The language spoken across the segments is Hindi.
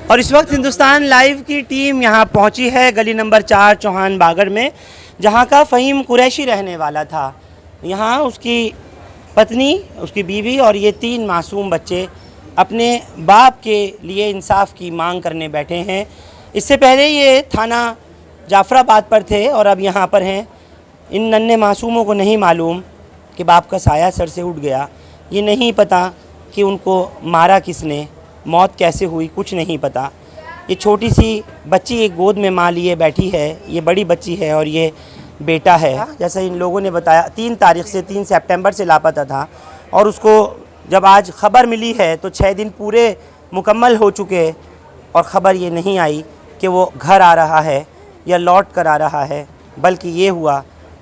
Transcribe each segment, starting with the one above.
और इस वक्त हिंदुस्तान लाइव की टीम यहाँ पहुँची है गली नंबर 4 चौहान बागर में, जहाँ का फ़हीम कुरैशी रहने वाला था। यहाँ उसकी पत्नी, उसकी बीवी और ये 3 मासूम बच्चे अपने बाप के लिए इंसाफ की मांग करने बैठे हैं। इससे पहले ये थाना जाफराबाद पर थे और अब यहाँ पर हैं। इन नन्हे मासूमों को नहीं मालूम कि बाप का साया सर से उठ गया। ये नहीं पता कि उनको मारा किसने, मौत कैसे हुई, कुछ नहीं पता। ये छोटी सी बच्ची एक गोद में माँ लिए बैठी है, ये बड़ी बच्ची है और ये बेटा है। जैसा इन लोगों ने बताया 3 तारीख से 3 सितंबर से लापता था और उसको जब आज ख़बर मिली है तो 6 दिन पूरे मुकम्मल हो चुके और ख़बर ये नहीं आई कि वो घर आ रहा है या लौट कर आ रहा है, बल्कि ये हुआ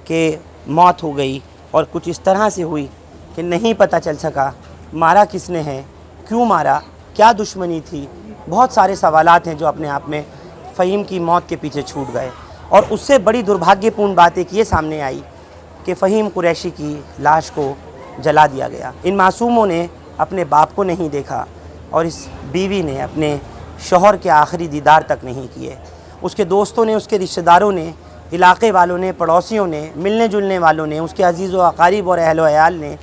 कि मौत हो गई और कुछ इस तरह से हुई कि नहीं पता चल सका मारा किसने है, क्यों मारा, क्या दुश्मनी थी। बहुत सारे सवालात हैं जो अपने आप में फ़हीम की मौत के पीछे छूट गए। और उससे बड़ी दुर्भाग्यपूर्ण बात एक ये सामने आई कि फ़हीम कुरैशी की लाश को जला दिया गया। इन मासूमों ने अपने बाप को नहीं देखा और इस बीवी ने अपने शौहर के आखिरी दीदार तक नहीं किए। उसके दोस्तों ने, उसके रिश्तेदारों ने, इलाके वालों ने, पड़ोसियों ने, मिलने जुलने वालों ने, उसके अजीज़ व अकारीब और अहल व अयाल ने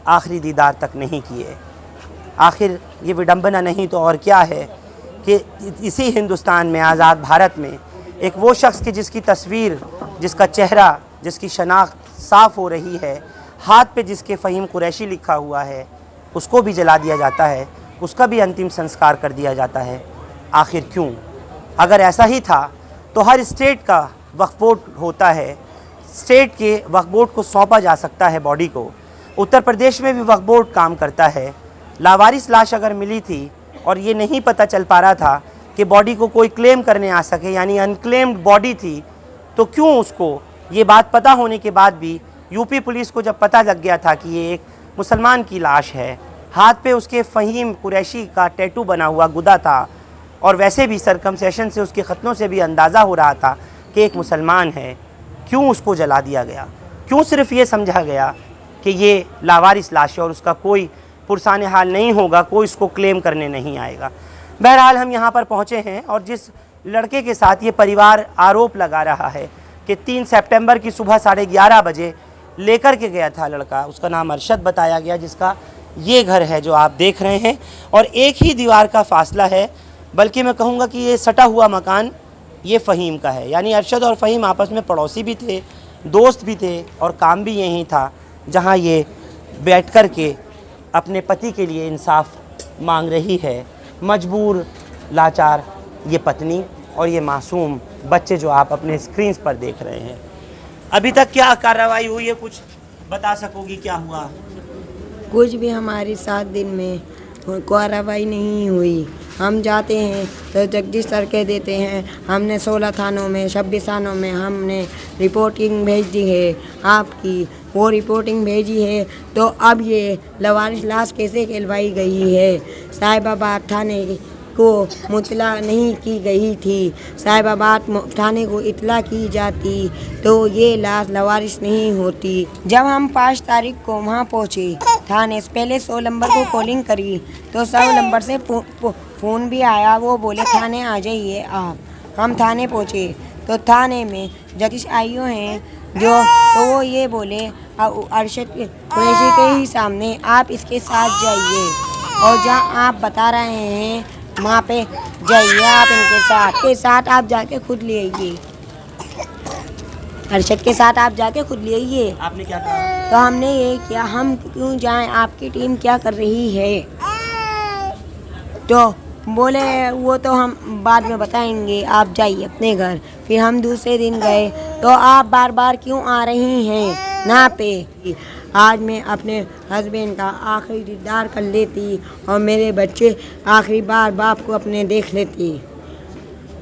आखिरी दीदार तक नहीं किए। आखिर ये विडंबना नहीं तो और क्या है कि इसी हिंदुस्तान में, आज़ाद भारत में, एक वो शख्स की जिसकी तस्वीर, जिसका चेहरा, जिसकी शनाख्त साफ़ हो रही है, हाथ पे जिसके फ़हीम कुरैशी लिखा हुआ है, उसको भी जला दिया जाता है, उसका भी अंतिम संस्कार कर दिया जाता है। आखिर क्यों? अगर ऐसा ही था तो हर स्टेट का वक्फ बोर्ड होता है, स्टेट के वक्फ बोर्ड को सौंपा जा सकता है बॉडी को। उत्तर प्रदेश में भी वक्फ बोर्ड काम करता है। लावारिस लाश अगर मिली थी और ये नहीं पता चल पा रहा था कि बॉडी को कोई क्लेम करने आ सके, यानी अनक्लेम्ड बॉडी थी, तो क्यों उसको, ये बात पता होने के बाद भी यूपी पुलिस को जब पता लग गया था कि ये एक मुसलमान की लाश है, हाथ पे उसके फ़हीम कुरैशी का टैटू बना हुआ गुदा था और वैसे भी सरकमसेशन से, उसके ख़तनों से भी अंदाज़ा हो रहा था कि एक मुसलमान है, क्यों उसको जला दिया गया? क्यों सिर्फ़ ये समझा गया कि ये लावारिस लाश है और उसका कोई पुरसाने हाल नहीं होगा, कोई इसको क्लेम करने नहीं आएगा? बहरहाल हम यहाँ पर पहुँचे हैं और जिस लड़के के साथ ये परिवार आरोप लगा रहा है कि 3 सितंबर की सुबह 11:30 बजे लेकर के गया था लड़का, उसका नाम अरशद बताया गया, जिसका ये घर है जो आप देख रहे हैं और एक ही दीवार का फासला है, बल्कि मैं कहूँगा कि ये सटा हुआ मकान ये फ़हीम का है। यानी अरशद और फ़हीम आपस में पड़ोसी भी थे, दोस्त भी थे और काम भी यहीं था जहाँ ये बैठ कर के अपने पति के लिए इंसाफ मांग रही है। मजबूर, लाचार ये पत्नी और ये मासूम बच्चे जो आप अपने स्क्रीन पर देख रहे हैं। अभी तक क्या कार्रवाई हुई है, कुछ बता सकोगी क्या हुआ? कुछ भी हमारी 7 दिन में कार्रवाई नहीं हुई। हम जाते हैं तो जगदीश सर कह देते हैं हमने 16 थानों में, 26 थानों में हमने रिपोर्टिंग भेज दी है आपकी, वो रिपोर्टिंग भेजी है, तो अब ये लावारिस लाश कैसे कहलवाई गई है? साहिबाबाद थाने को मुतला नहीं की गई थी। साहिबाबाद थाने को इतला की जाती तो ये लाश लावारिस नहीं होती। जब हम 5 तारीख को वहाँ पहुँचे थाने से, पहले 100 नंबर को कॉलिंग करी तो 100 नंबर से फ़ोन भी आया, वो बोले थाने आ जाइए आप। हम थाने पहुँचे तो थाने में जजिश आईओ हैं जो, तो वो ये बोले अरशद कुरैशी के ही सामने आप इसके साथ जाइए और जहाँ आप बता रहे हैं वहाँ पे जाइए, आप इनके साथ आप जाके खुद ले आइए, अरशद के साथ आप जाके खुद ले आइए। आपने क्या कहा? तो हमने ये किया, हम क्यों जाएं, आपकी टीम क्या कर रही है? तो बोले वो तो हम बाद में बताएंगे, आप जाइए अपने घर। फिर हम दूसरे दिन गए तो आप बार बार क्यों आ रही हैं ना पे? आज मैं अपने हस्बैंड का आखिरी दीदार कर लेती और मेरे बच्चे आखिरी बार बाप को अपने देख लेती।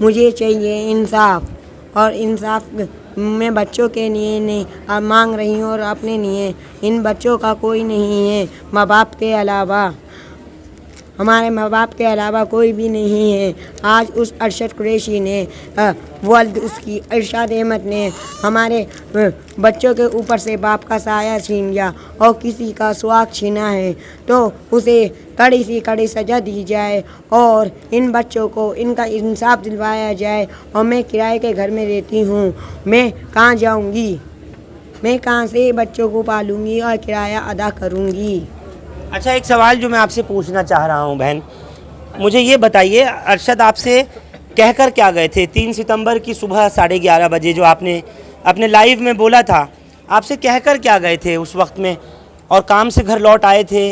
मुझे चाहिए इंसाफ और इंसाफ मैं बच्चों के लिए नहीं मांग रही हूँ और अपने लिए। इन बच्चों का कोई नहीं है माँ बाप के अलावा, हमारे माँ बाप के अलावा कोई भी नहीं है। आज उस अरशद कुरैशी ने वल्द उसकी इरशाद अहमद ने हमारे बच्चों के ऊपर से बाप का साया छीन लिया और किसी का सुहाग छीना है तो उसे कड़ी सज़ा दी जाए और इन बच्चों को इनका इंसाफ दिलवाया जाए। और मैं किराए के घर में रहती हूँ, मैं कहाँ जाऊँगी, मैं कहाँ से बच्चों को पालूँगी और किराया अदा करूँगी। अच्छा, एक सवाल जो मैं आपसे पूछना चाह रहा हूँ बहन, मुझे ये बताइए, अरशद आपसे कहकर क्या गए थे 3 सितंबर की सुबह 11:30 बजे, जो आपने अपने लाइव में बोला था, आपसे कहकर क्या गए थे उस वक्त में? और काम से घर लौट आए थे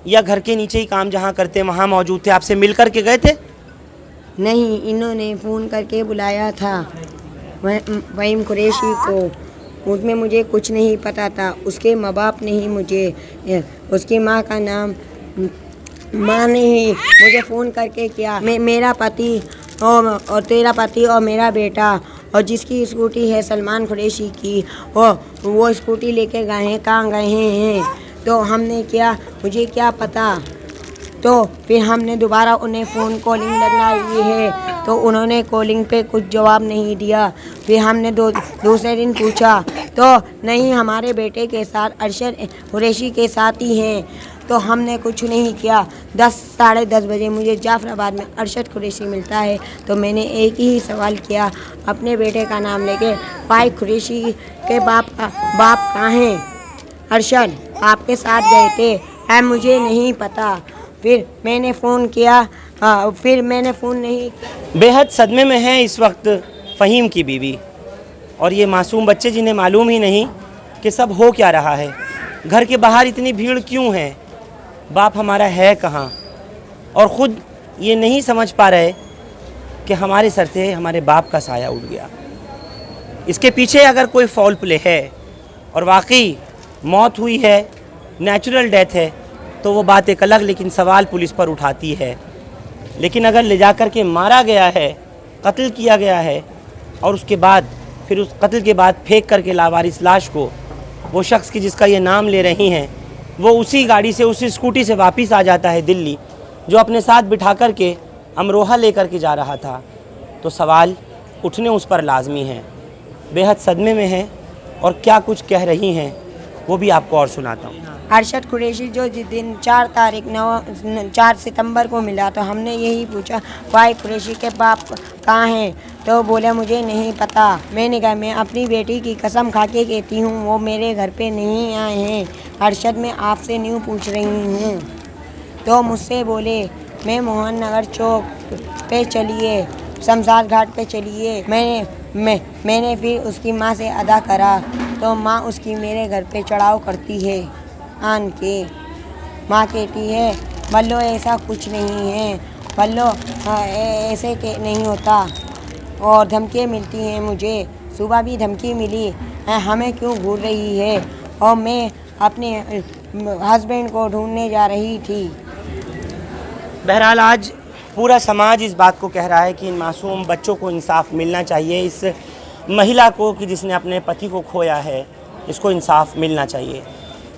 या घर के नीचे ही काम जहाँ करते हैं वहाँ मौजूद थे, आपसे मिल कर के गए थे? नहीं, इन्होंने फ़ोन करके बुलाया था फ़हीम कुरैशी को, उसमें मुझे कुछ नहीं पता था। उसके माँ बाप ने ही मुझे, उसकी माँ का नाम, माँ ने ही मुझे फ़ोन करके किया। मेरा पति और तेरा पति और मेरा बेटा और जिसकी स्कूटी है सलमान कुरैशी की, वो स्कूटी लेके गए हैं, कहाँ गए हैं। तो हमने किया, मुझे क्या पता। तो फिर हमने दोबारा उन्हें फ़ोन कॉलिंग लगाई है, तो उन्होंने कॉलिंग पे कुछ जवाब नहीं दिया। फिर हमने दूसरे दिन पूछा तो नहीं, हमारे बेटे के साथ अरशद कुरैशी के साथ ही हैं। तो हमने कुछ नहीं किया। 10-10:30 बजे मुझे जाफराबाद में अरशद कुरैशी मिलता है, तो मैंने एक ही सवाल किया अपने बेटे का नाम लेके, फ़हीम कुरैशी के बाप कहाँ हैं? अरशद आपके साथ गए थे? मुझे नहीं पता। फिर मैंने फ़ोन किया, फिर मैंने फ़ोन नहीं किया। बेहद सदमे में है इस वक्त फ़हीम की बीवी और ये मासूम बच्चे, जिन्हें मालूम ही नहीं कि सब हो क्या रहा है। घर के बाहर इतनी भीड़ क्यों है, बाप हमारा है कहाँ, और ख़ुद ये नहीं समझ पा रहे कि हमारे सर से हमारे बाप का साया उड़ गया। इसके पीछे अगर कोई फॉल प्ले है और वाकई मौत हुई है, नेचुरल डेथ है, तो वो बात एक अलग, लेकिन सवाल पुलिस पर उठाती है। लेकिन अगर ले जा कर के मारा गया है, कत्ल किया गया है, और उसके बाद फिर उस कत्ल के बाद फेंक करके लावारिस लाश को वो शख्स की जिसका ये नाम ले रही हैं, वो उसी गाड़ी से, उसी स्कूटी से वापस आ जाता है दिल्ली, जो अपने साथ बिठा कर के अमरोहा लेकर के जा रहा था, तो सवाल उठने उस पर लाजमी हैं। बेहद सदमे में हैं और क्या कुछ कह रही हैं वो भी आपको और सुनाता हूँ। अरशद कुरैशी जो जिस दिन 4 सितंबर को मिला, तो हमने यही पूछा फ़हीम कुरैशी के बाप कहाँ हैं? तो बोले मुझे नहीं पता। मैंने कहा मैं अपनी बेटी की कसम खा के कहती हूँ वो मेरे घर पे नहीं आए हैं। अरशद मैं आपसे न्यू पूछ रही हूँ। तो मुझसे बोले मैं मोहन नगर चौक पे चलिए, शमशाद घाट पे चलिए। मैंने फिर उसकी माँ से अदा करा, तो माँ उसकी मेरे घर पे चढ़ाव करती है आन के। माँ कहती है बल्लो ऐसा कुछ नहीं है, बल्लो ऐसे के नहीं होता, और धमकियाँ मिलती हैं मुझे। सुबह भी धमकी मिली, हमें क्यों घूर रही है, और मैं अपने हस्बैंड को ढूंढने जा रही थी। बहरहाल आज पूरा समाज इस बात को कह रहा है कि इन मासूम बच्चों को इंसाफ मिलना चाहिए। इस महिला को कि जिसने अपने पति को खोया है, इसको इंसाफ मिलना चाहिए।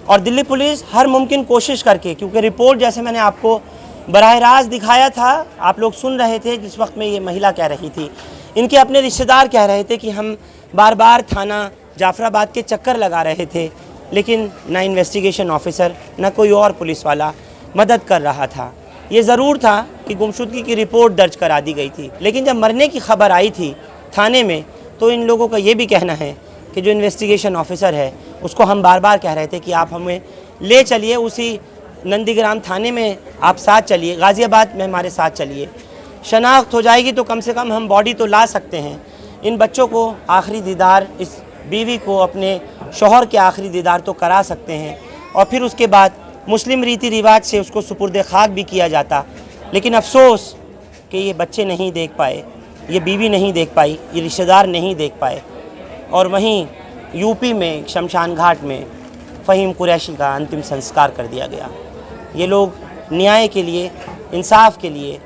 और दिल्ली पुलिस हर मुमकिन कोशिश करके, क्योंकि रिपोर्ट जैसे मैंने आपको बराह रास्त दिखाया था, आप लोग सुन रहे थे जिस वक्त में ये महिला कह रही थी, इनके अपने रिश्तेदार कह रहे थे कि हम बार बार थाना जाफराबाद के चक्कर लगा रहे थे, लेकिन ना इन्वेस्टिगेशन ऑफिसर ना कोई और पुलिस वाला मदद कर रहा था। ये ज़रूर था कि गुमशुदगी की रिपोर्ट दर्ज करा दी गई थी, लेकिन जब मरने की खबर आई थी थाने में, तो इन लोगों का ये भी कहना है कि जो इन्वेस्टिगेशन ऑफिसर है उसको हम बार बार कह रहे थे कि आप हमें ले चलिए, उसी नंदीग्राम थाने में आप साथ चलिए, गाज़ियाबाद में हमारे साथ चलिए, शनाख्त हो जाएगी तो कम से कम हम बॉडी तो ला सकते हैं। इन बच्चों को आखिरी दीदार, इस बीवी को अपने शौहर के आखिरी दीदार तो करा सकते हैं, और फिर उसके बाद मुस्लिम रीति रिवाज से उसको सुपुर्द खाक भी किया जाता। लेकिन अफसोस कि ये बच्चे नहीं देख पाए, ये बीवी नहीं देख पाई, ये रिश्तेदार नहीं देख पाए। और वहीं यूपी में शमशान घाट में फ़हीम कुरैशी का अंतिम संस्कार कर दिया गया। ये लोग न्याय के लिए, इंसाफ के लिए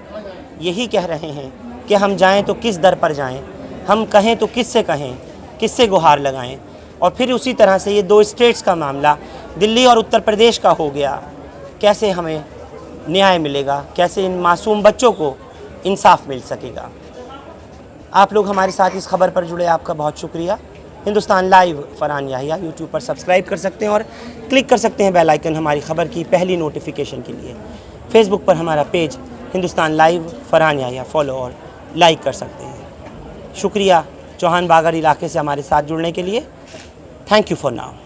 यही कह रहे हैं कि हम जाएं तो किस दर पर जाएं, हम कहें तो किससे कहें, किससे गुहार लगाएं। और फिर उसी तरह से ये 2 स्टेट्स का मामला दिल्ली और उत्तर प्रदेश का हो गया। कैसे हमें न्याय मिलेगा, कैसे इन मासूम बच्चों को इंसाफ मिल सकेगा। आप लोग हमारे साथ इस खबर पर जुड़े, आपका बहुत शुक्रिया। हिंदुस्तान लाइव फरहान याहिया यूट्यूब पर सब्सक्राइब कर सकते हैं और क्लिक कर सकते हैं बेल आइकन हमारी खबर की पहली नोटिफिकेशन के लिए। फेसबुक पर हमारा page Hindustan Live Farhan Yahiya follow और लाइक कर सकते हैं। शुक्रिया चौहान बागर इलाके से हमारे साथ जुड़ने के लिए। Thank you for now.